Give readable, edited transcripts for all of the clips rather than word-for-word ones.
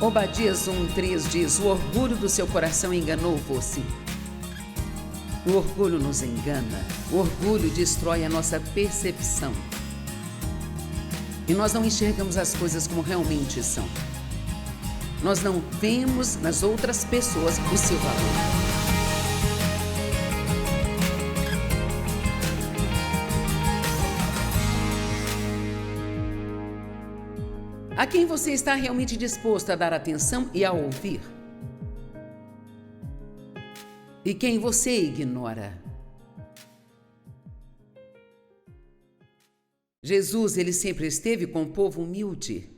Obadias 1:3 diz: o orgulho do seu coração enganou você. O orgulho nos engana. O orgulho destrói a nossa percepção. E nós não enxergamos as coisas como realmente são. Nós não vemos nas outras pessoas o seu valor. A quem você está realmente disposto a dar atenção e a ouvir? E quem você ignora? Jesus, ele sempre esteve com o povo humilde,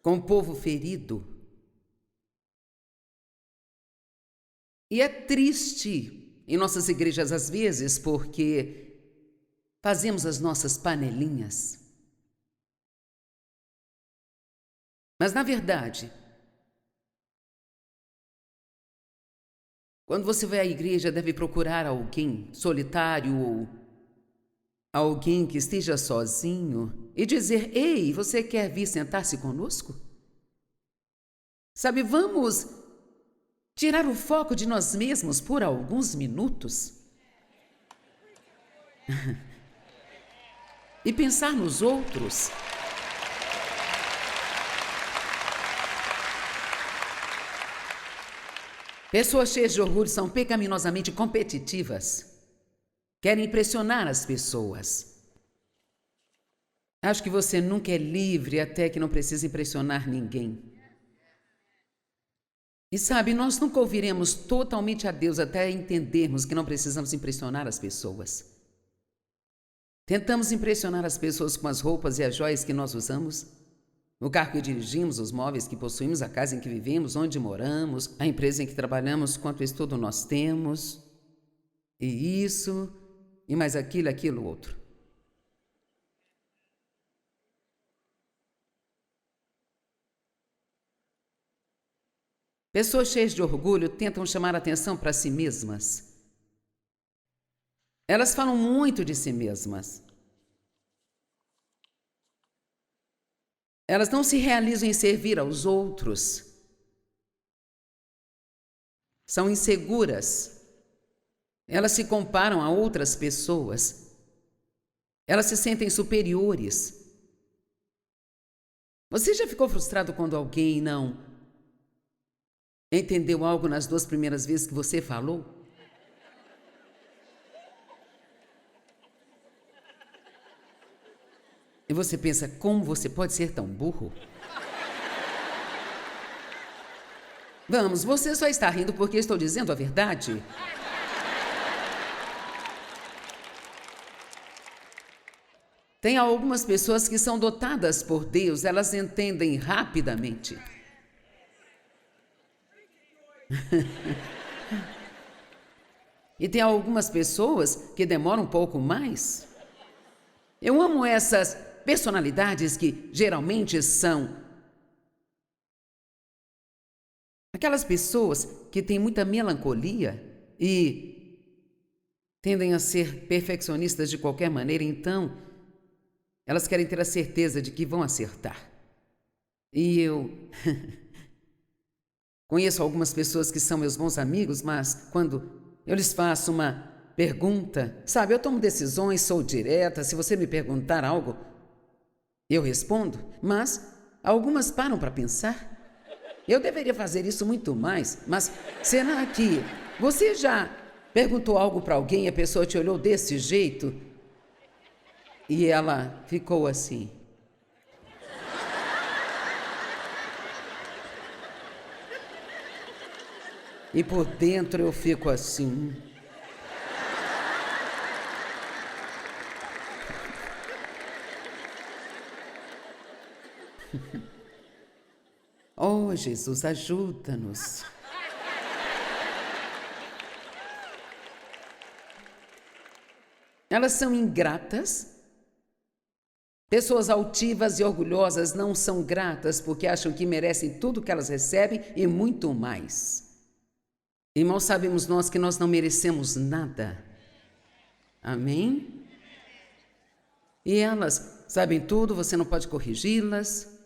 com o povo ferido. E é triste em nossas igrejas às vezes, porque fazemos as nossas panelinhas. Mas, na verdade, quando você vai à igreja, deve procurar alguém solitário ou alguém que esteja sozinho e dizer: ei, você quer vir sentar-se conosco? Sabe, vamos tirar o foco de nós mesmos por alguns minutos e pensar nos outros. Pessoas cheias de orgulho são pecaminosamente competitivas. Querem impressionar as pessoas. Acho que você nunca é livre até que não precise impressionar ninguém. E sabe, nós nunca ouviremos totalmente a Deus até entendermos que não precisamos impressionar as pessoas. Tentamos impressionar as pessoas com as roupas e as joias que nós usamos, o carro que dirigimos, os móveis que possuímos, a casa em que vivemos, onde moramos, a empresa em que trabalhamos, quanto estudo nós temos, e isso, e mais aquilo outro. Pessoas cheias de orgulho tentam chamar a atenção para si mesmas. Elas falam muito de si mesmas. Elas não se realizam em servir aos outros. São inseguras. Elas se comparam a outras pessoas. Elas se sentem superiores. Você já ficou frustrado quando alguém não entendeu algo nas 2 primeiras vezes que você falou? E você pensa, como você pode ser tão burro? Vamos, você só está rindo porque estou dizendo a verdade. Tem algumas pessoas que são dotadas por Deus, elas entendem rapidamente. E tem algumas pessoas que demoram um pouco mais. Eu amo essas personalidades que geralmente são aquelas pessoas que têm muita melancolia e tendem a ser perfeccionistas de qualquer maneira, então elas querem ter a certeza de que vão acertar. E eu conheço algumas pessoas que são meus bons amigos, mas quando eu lhes faço uma pergunta, sabe, eu tomo decisões, sou direta, se você me perguntar algo, eu respondo, mas algumas param para pensar. Eu deveria fazer isso muito mais, mas será que você já perguntou algo para alguém e a pessoa te olhou desse jeito e ela ficou assim? E por dentro eu fico assim. Oh, Jesus, ajuda-nos. Elas são ingratas. Pessoas altivas e orgulhosas não são gratas porque acham que merecem tudo que elas recebem e muito mais. Irmãos, sabemos nós que nós não merecemos nada. Amém? E elas sabem tudo, você não pode corrigi-las.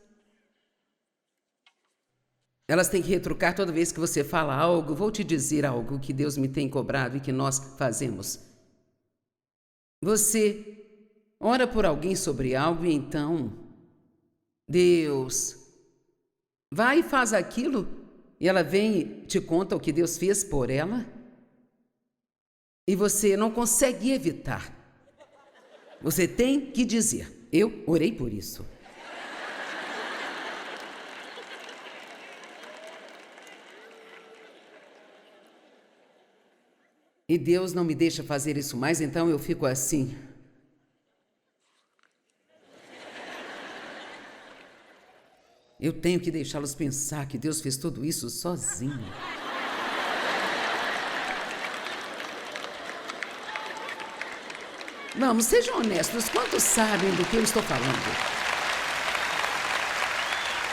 Elas têm que retrucar toda vez que você fala algo. Vou te dizer algo que Deus me tem cobrado e que nós fazemos. Você ora por alguém sobre algo e então Deus vai e faz aquilo e ela vem e te conta o que Deus fez por ela e você não consegue evitar. Você tem que dizer: eu orei por isso. E Deus não me deixa fazer isso mais, então eu fico assim. Eu tenho que deixá-los pensar que Deus fez tudo isso sozinho. Vamos, sejam honestos. Quantos sabem do que eu estou falando?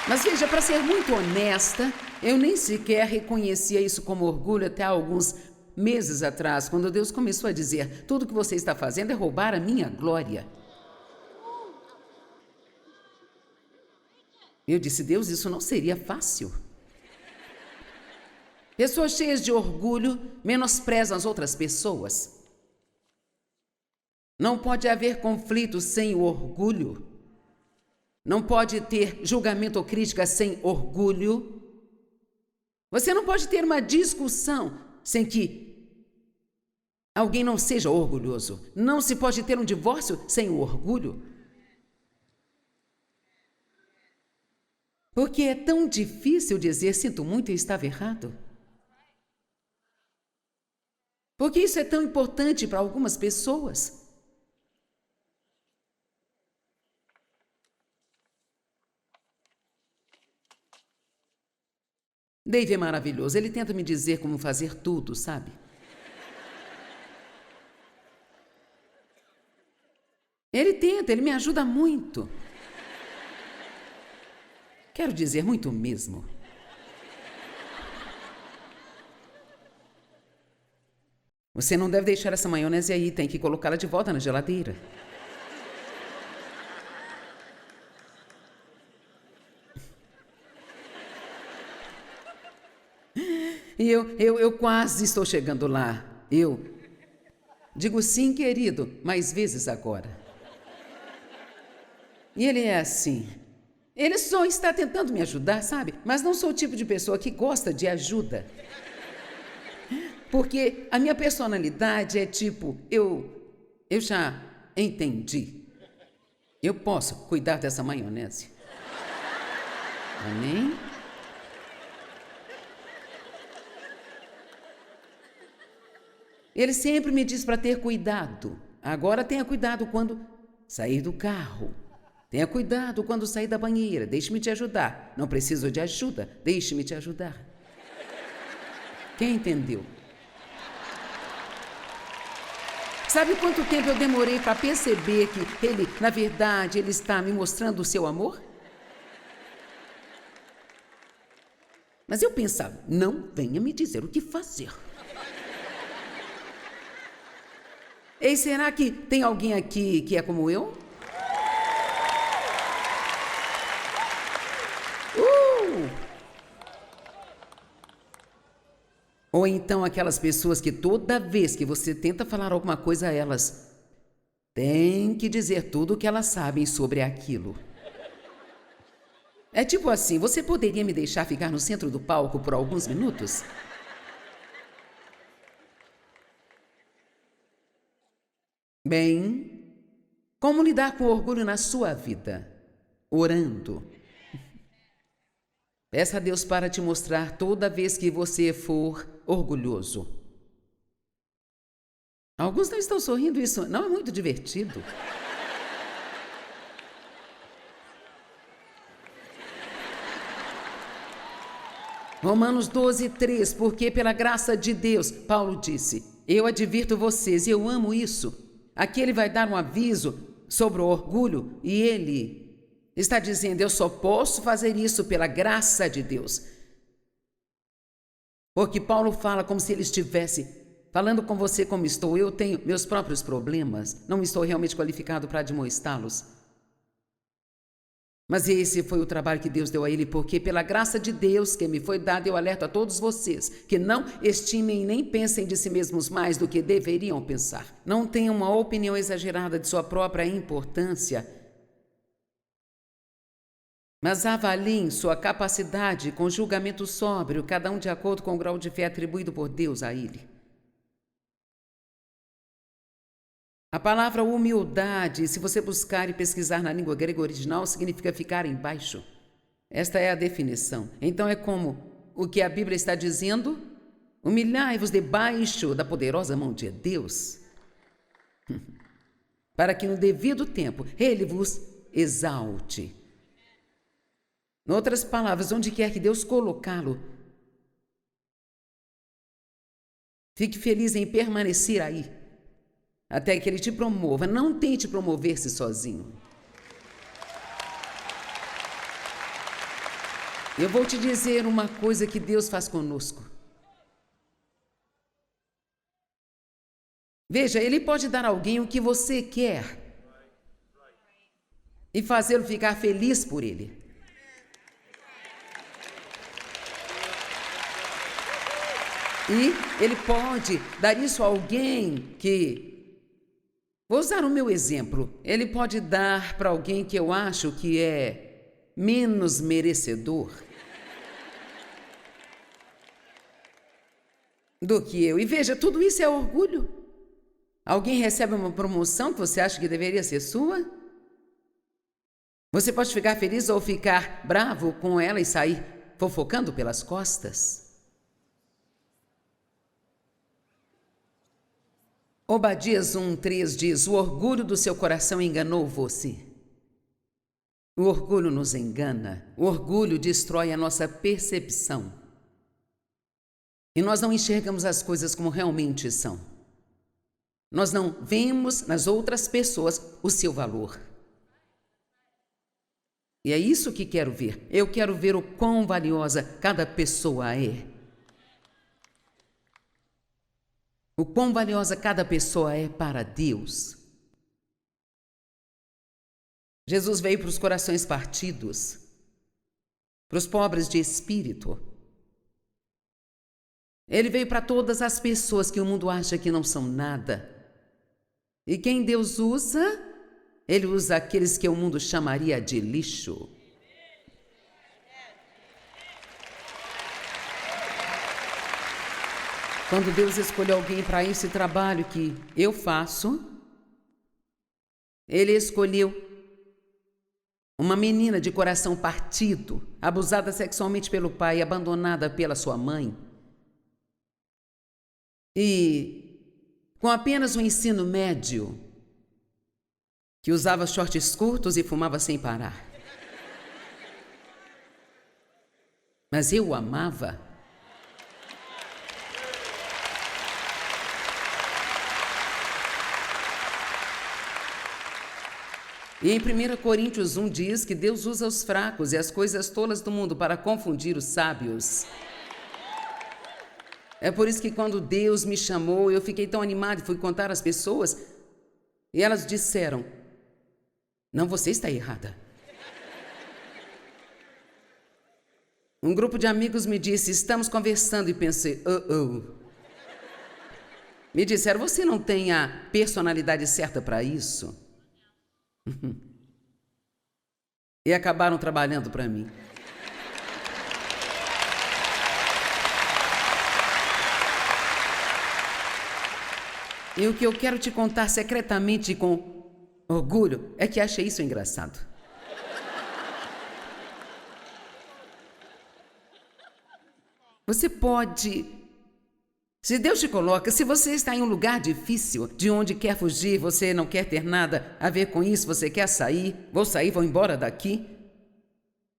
Mas veja, para ser muito honesta, eu nem sequer reconhecia isso como orgulho até alguns meses atrás, quando Deus começou a dizer: tudo que você está fazendo é roubar a minha glória. Eu disse: Deus, isso não seria fácil. Pessoas cheias de orgulho menosprezam as outras pessoas. Não pode haver conflito sem o orgulho. Não pode ter julgamento ou crítica sem orgulho. Você não pode ter uma discussão sem que alguém não seja orgulhoso. Não se pode ter um divórcio sem o orgulho. Porque é tão difícil dizer: sinto muito e estava errado. Porque isso é tão importante para algumas pessoas. Dave é maravilhoso. Ele tenta me dizer como fazer tudo, sabe? Ele tenta, ele me ajuda muito. Quero dizer, muito mesmo. Você não deve deixar essa maionese aí, tem que colocá-la de volta na geladeira. E eu quase estou chegando lá. Eu digo: sim, querido, mais vezes agora. E ele é assim. Ele só está tentando me ajudar, sabe? Mas não sou o tipo de pessoa que gosta de ajuda. Porque a minha personalidade é tipo: eu já entendi. Eu posso cuidar dessa maionese. Amém? Ele sempre me diz para ter cuidado. Agora tenha cuidado quando sair do carro. Tenha cuidado quando sair da banheira. Deixe-me te ajudar. Não preciso de ajuda. Deixe-me te ajudar. Quem entendeu? Sabe quanto tempo eu demorei para perceber que ele, na verdade, ele está me mostrando o seu amor? Mas eu pensava: não venha me dizer o que fazer. Ei, será que tem alguém aqui que é como eu? Ou então aquelas pessoas que toda vez que você tenta falar alguma coisa a elas, tem que dizer tudo o que elas sabem sobre aquilo. É tipo assim: você poderia me deixar ficar no centro do palco por alguns minutos? Bem, como lidar com orgulho na sua vida? Orando. Peça a Deus para te mostrar toda vez que você for orgulhoso. Alguns não estão sorrindo, isso não é muito divertido. Romanos 12:3, porque pela graça de Deus, Paulo disse: eu advirto vocês, e eu amo isso. Aqui ele vai dar um aviso sobre o orgulho e ele está dizendo: eu só posso fazer isso pela graça de Deus. Porque Paulo fala como se ele estivesse falando com você como estou. Eu tenho meus próprios problemas, não estou realmente qualificado para admoestá-los. Mas esse foi o trabalho que Deus deu a ele, porque pela graça de Deus que me foi dada, eu alerto a todos vocês que não estimem nem pensem de si mesmos mais do que deveriam pensar. Não tenham uma opinião exagerada de sua própria importância, mas avaliem sua capacidade com julgamento sóbrio, cada um de acordo com o grau de fé atribuído por Deus a ele. A palavra humildade, se você buscar e pesquisar na língua grega original, significa ficar embaixo. Esta é a definição. Então é como o que a Bíblia está dizendo: humilhai-vos debaixo da poderosa mão de Deus, para que no devido tempo Ele vos exalte. Em outras palavras, onde quer que Deus colocá-lo, fique feliz em permanecer aí, até que Ele te promova. Não tente promover-se sozinho. Eu vou te dizer uma coisa que Deus faz conosco. Veja, Ele pode dar a alguém o que você quer e fazê-lo ficar feliz por Ele. E Ele pode dar isso a alguém que... Vou usar o meu exemplo. Ele pode dar para alguém que eu acho que é menos merecedor do que eu. E veja, tudo isso é orgulho. Alguém recebe uma promoção que você acha que deveria ser sua? Você pode ficar feliz ou ficar bravo com ela e sair fofocando pelas costas. Obadias 1:3 diz: o orgulho do seu coração enganou você. O orgulho nos engana. O orgulho destrói a nossa percepção. E nós não enxergamos as coisas como realmente são. Nós não vemos nas outras pessoas o seu valor. E é isso que quero ver. Eu quero ver o quão valiosa cada pessoa é. O quão valiosa cada pessoa é para Deus. Jesus veio para os corações partidos, para os pobres de espírito. Ele veio para todas as pessoas que o mundo acha que não são nada. E quem Deus usa? Ele usa aqueles que o mundo chamaria de lixo. Quando Deus escolheu alguém para esse trabalho que eu faço, Ele escolheu uma menina de coração partido, abusada sexualmente pelo pai e abandonada pela sua mãe. E com apenas um ensino médio, que usava shorts curtos e fumava sem parar. Mas eu o amava. E em 1 Coríntios 1 diz que Deus usa os fracos e as coisas tolas do mundo para confundir os sábios. É por isso que quando Deus me chamou, eu fiquei tão animado e fui contar às pessoas. E elas disseram: não, você está errada. Um grupo de amigos me disse: estamos conversando, e pensei: Me disseram: você não tem a personalidade certa para isso? E acabaram trabalhando para mim. E o que eu quero te contar secretamente com orgulho é que achei isso engraçado. Você pode... Se Deus te coloca, se você está em um lugar difícil, de onde quer fugir, você não quer ter nada a ver com isso, você quer sair, vou embora daqui.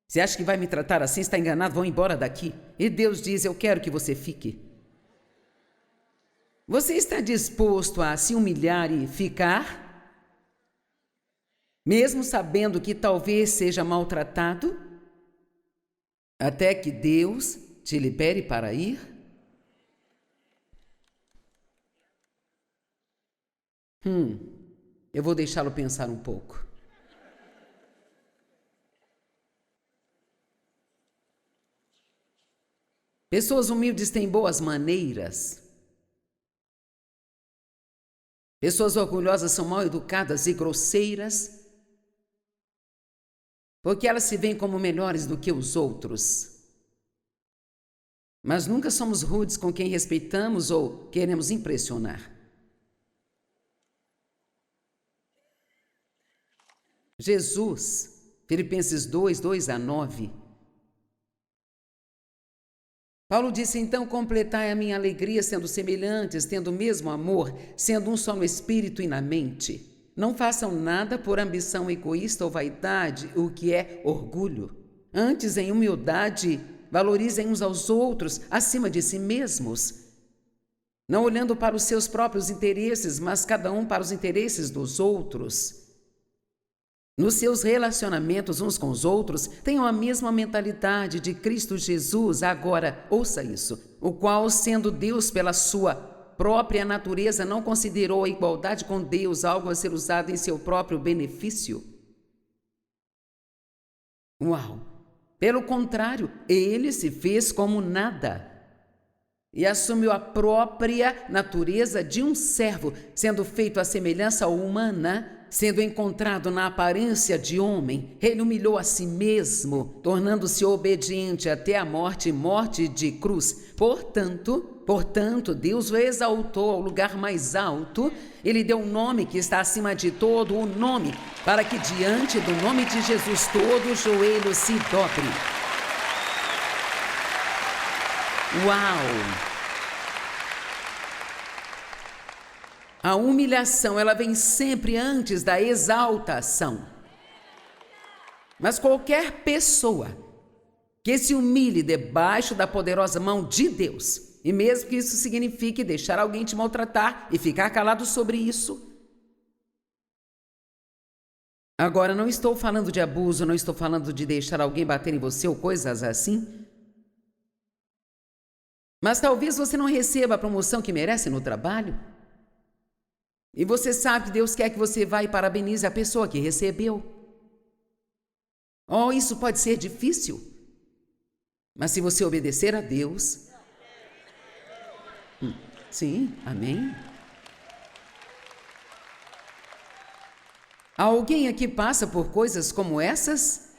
Você acha que vai me tratar assim, está enganado, vou embora daqui. E Deus diz: eu quero que você fique. Você está disposto a se humilhar e ficar? Mesmo sabendo que talvez seja maltratado? Até que Deus te libere para ir? Eu vou deixá-lo pensar um pouco. Pessoas humildes têm boas maneiras. Pessoas orgulhosas são mal educadas e grosseiras, porque elas se veem como melhores do que os outros. Mas nunca somos rudes com quem respeitamos ou queremos impressionar. Jesus, Filipenses 2, 2-9. Paulo disse, então, completai a minha alegria sendo semelhantes, tendo o mesmo amor, sendo um só no espírito e na mente. Não façam nada por ambição egoísta ou vaidade, o que é orgulho. Antes, em humildade, valorizem uns aos outros acima de si mesmos, não olhando para os seus próprios interesses, mas cada um para os interesses dos outros. Nos seus relacionamentos uns com os outros, tenham a mesma mentalidade de Cristo Jesus. Agora, ouça isso, o qual, sendo Deus pela sua própria natureza, não considerou a igualdade com Deus algo a ser usado em seu próprio benefício. Uau! Pelo contrário, ele se fez como nada e assumiu a própria natureza de um servo, sendo feito à semelhança humana. Sendo encontrado na aparência de homem, ele humilhou a si mesmo, tornando-se obediente até a morte e morte de cruz. Portanto, Deus o exaltou ao lugar mais alto. Ele deu um nome que está acima de todo o nome, para que diante do nome de Jesus todo o joelho se dobre. Uau! A humilhação, ela vem sempre antes da exaltação. Mas qualquer pessoa que se humilhe debaixo da poderosa mão de Deus, e mesmo que isso signifique deixar alguém te maltratar e ficar calado sobre isso. Agora, não estou falando de abuso, não estou falando de deixar alguém bater em você ou coisas assim. Mas talvez você não receba a promoção que merece no trabalho. E você sabe que Deus quer que você vá e parabenize a pessoa que recebeu. Oh, isso pode ser difícil. Mas se você obedecer a Deus... Sim, amém. Alguém aqui passa por coisas como essas?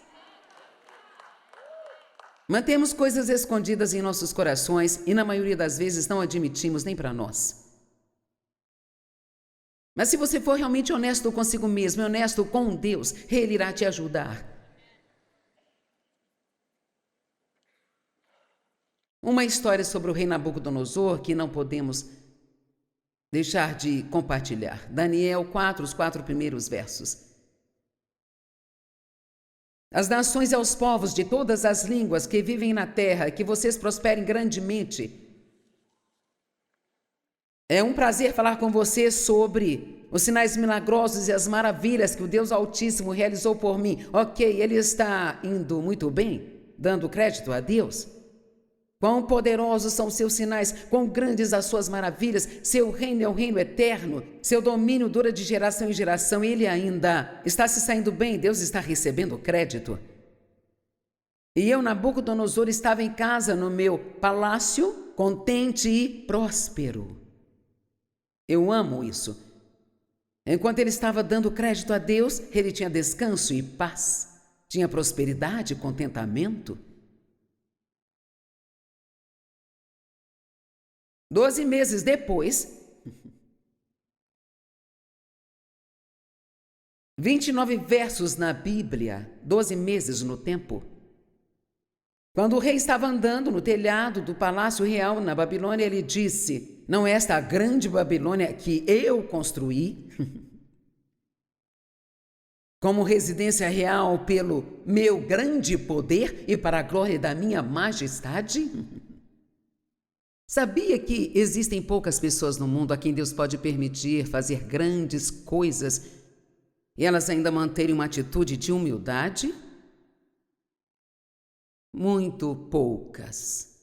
Mantemos coisas escondidas em nossos corações e na maioria das vezes não admitimos nem para nós. Mas se você for realmente honesto consigo mesmo e honesto com Deus, Ele irá te ajudar. Uma história sobre o rei Nabucodonosor que não podemos deixar de compartilhar. Daniel 4, os 4 primeiros versos. As nações e aos povos de todas as línguas que vivem na terra, que vocês prosperem grandemente. É um prazer falar com você sobre os sinais milagrosos e as maravilhas que o Deus Altíssimo realizou por mim. Ok, ele está indo muito bem, dando crédito a Deus. Quão poderosos são seus sinais, quão grandes as suas maravilhas. Seu reino é um reino eterno, seu domínio dura de geração em geração. Ele ainda está se saindo bem, Deus está recebendo crédito. E eu, Nabucodonosor, estava em casa no meu palácio, contente e próspero. Eu amo isso. Enquanto ele estava dando crédito a Deus, ele tinha descanso e paz, tinha prosperidade e contentamento. 12 meses depois, 29 versos na Bíblia, 12 meses no tempo. Quando o rei estava andando no telhado do palácio real na Babilônia, ele disse: não é esta a grande Babilônia que eu construí? Como residência real pelo meu grande poder e para a glória da minha majestade? Sabia que existem poucas pessoas no mundo a quem Deus pode permitir fazer grandes coisas e elas ainda manterem uma atitude de humildade? Muito poucas.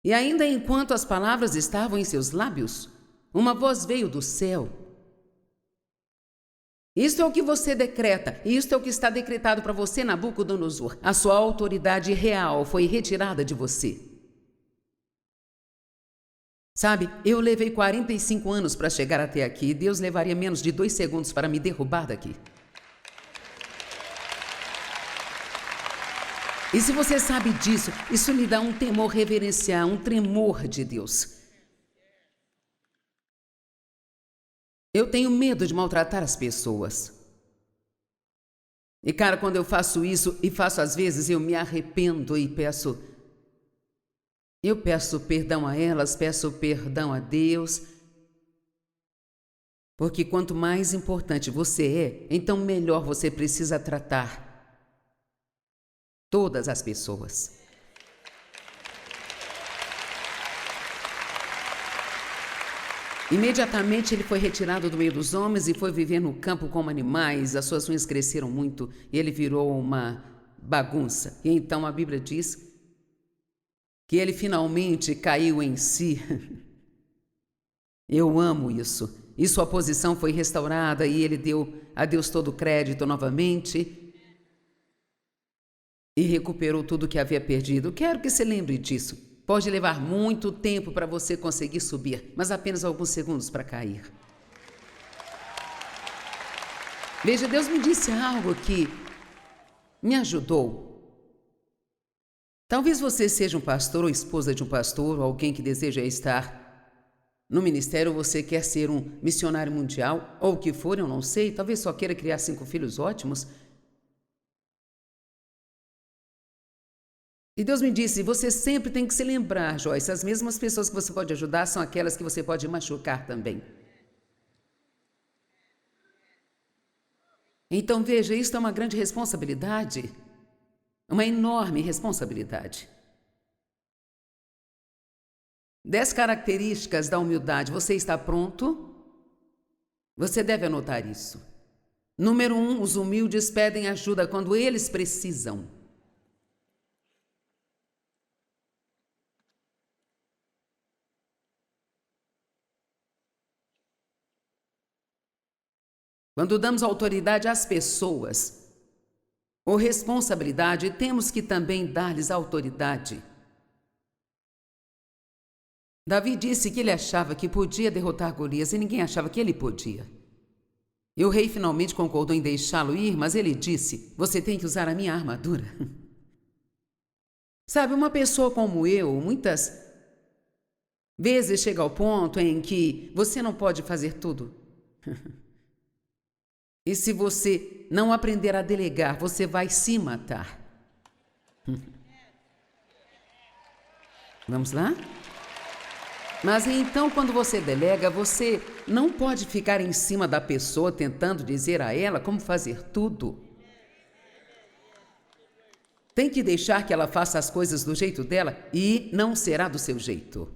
E ainda enquanto as palavras estavam em seus lábios, uma voz veio do céu. Isto é o que você decreta, isto é o que está decretado para você, Nabucodonosor. A sua autoridade real foi retirada de você. Sabe, eu levei 45 anos para chegar até aqui e Deus levaria menos de 2 segundos para me derrubar daqui. E se você sabe disso, isso lhe dá um temor reverencial, um tremor de Deus. Eu tenho medo de maltratar as pessoas. E, cara, quando eu faço isso, e faço às vezes, eu me arrependo e peço perdão a elas, peço perdão a Deus. Porque quanto mais importante você é, então melhor você precisa tratar todas as pessoas. Imediatamente ele foi retirado do meio dos homens e foi viver no campo como animais. As suas unhas cresceram muito e ele virou uma bagunça. E então a Bíblia diz que ele finalmente caiu em si. Eu amo isso. E sua posição foi restaurada e ele deu a Deus todo o crédito novamente e recuperou tudo que havia perdido. Quero que você lembre disso. Pode levar muito tempo para você conseguir subir, mas apenas alguns segundos para cair. Veja, Deus me disse algo que me ajudou. Talvez você seja um pastor ou esposa de um pastor, ou alguém que deseja estar no ministério, ou você quer ser um missionário mundial, ou o que for, eu não sei. Talvez só queira criar 5 filhos ótimos. E Deus me disse, você sempre tem que se lembrar, Joyce, as mesmas pessoas que você pode ajudar são aquelas que você pode machucar também. Então veja, isso é uma grande responsabilidade, uma enorme responsabilidade. 10 características da humildade, você está pronto? Você deve anotar isso. Número 1, os humildes pedem ajuda quando eles precisam. Quando damos autoridade às pessoas ou responsabilidade, temos que também dar-lhes autoridade. Davi disse que ele achava que podia derrotar Golias e ninguém achava que ele podia. E o rei finalmente concordou em deixá-lo ir, mas ele disse, você tem que usar a minha armadura. Sabe, uma pessoa como eu, muitas vezes chega ao ponto em que você não pode fazer tudo. E se você não aprender a delegar, você vai se matar. Vamos lá? Mas então, quando você delega, você não pode ficar em cima da pessoa tentando dizer a ela como fazer tudo. Tem que deixar que ela faça as coisas do jeito dela e não será do seu jeito.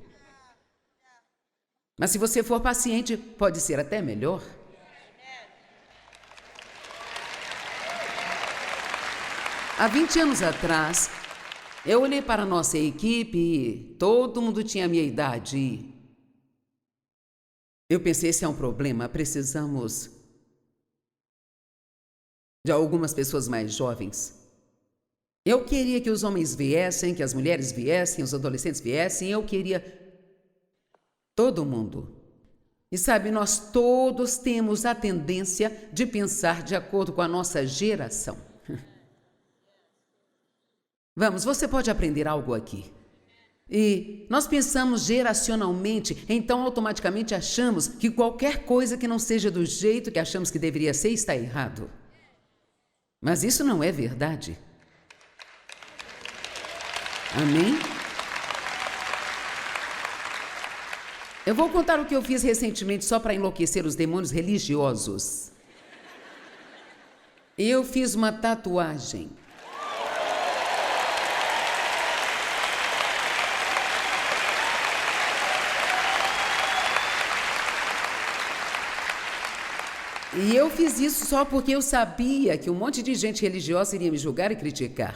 Mas se você for paciente, pode ser até melhor. Há 20 anos atrás, eu olhei para a nossa equipe e todo mundo tinha a minha idade. Eu pensei, esse é um problema, precisamos de algumas pessoas mais jovens. Eu queria que os homens viessem, que as mulheres viessem, os adolescentes viessem, eu queria todo mundo. E sabe, nós todos temos a tendência de pensar de acordo com a nossa geração. Vamos, você pode aprender algo aqui. E nós pensamos geracionalmente, então automaticamente achamos que qualquer coisa que não seja do jeito que achamos que deveria ser está errado. Mas isso não é verdade. Amém? Eu vou contar o que eu fiz recentemente só para enlouquecer os demônios religiosos. Eu fiz uma tatuagem. E eu fiz isso só porque eu sabia que um monte de gente religiosa iria me julgar e criticar.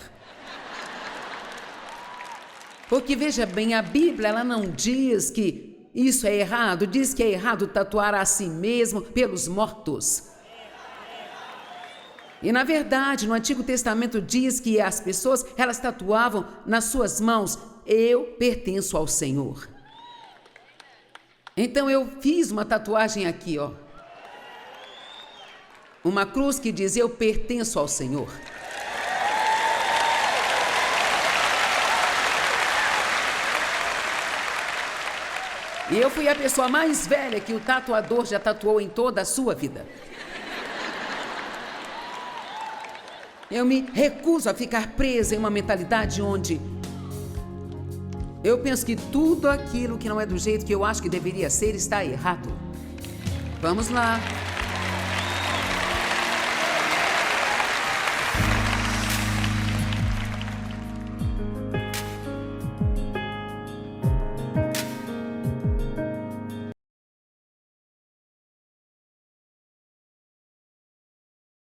Porque, veja bem, a Bíblia ela não diz que isso é errado, diz que é errado tatuar a si mesmo pelos mortos. E, na verdade, no Antigo Testamento diz que as pessoas, elas tatuavam nas suas mãos, eu pertenço ao Senhor. Então eu fiz uma tatuagem aqui, ó. Uma cruz que diz: eu pertenço ao Senhor. E eu fui a pessoa mais velha que o tatuador já tatuou em toda a sua vida. Eu me recuso a ficar presa em uma mentalidade onde eu penso que tudo aquilo que não é do jeito que eu acho que deveria ser está errado. Vamos lá.